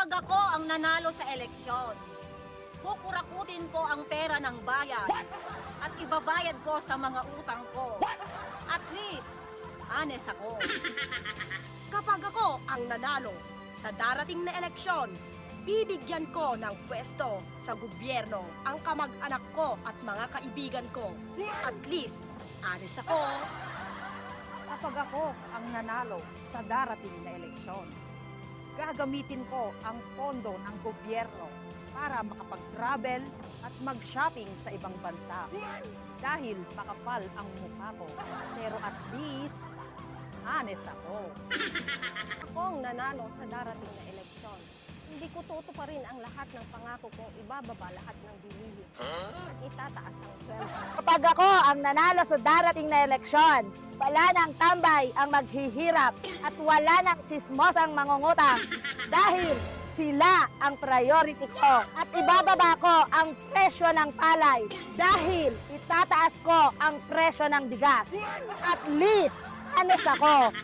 Kapag ako ang nanalo sa eleksyon, kukurakutin ko ang pera ng bayan at ibabayad ko sa mga utang ko. At least, honest ako. Kapag ako ang nanalo sa darating na eleksyon, bibigyan ko ng pwesto sa gobyerno ang kamag-anak ko at mga kaibigan ko. At least, honest ako. Kapag ako ang nanalo sa darating na eleksyon, gagamitin ko ang pondo ng gobyerno para makapag-travel at mag-shopping sa ibang bansa. Dahil makapal ang mukha ko, pero at least, honest ako. Akong nanalo sa darating na eleksyon, hindi ko tutuparin ang lahat ng pangako kong ibababa lahat ng bilihin at itataas ang sweldo. Kapag ako ang nanalo sa darating na eleksyon, wala nang tambay ang maghihirap at wala nang chismosang mangungutang dahil sila ang priority ko at ibababa ko ang presyo ng palay dahil itataas ko ang presyo ng bigas. At least, honest ako.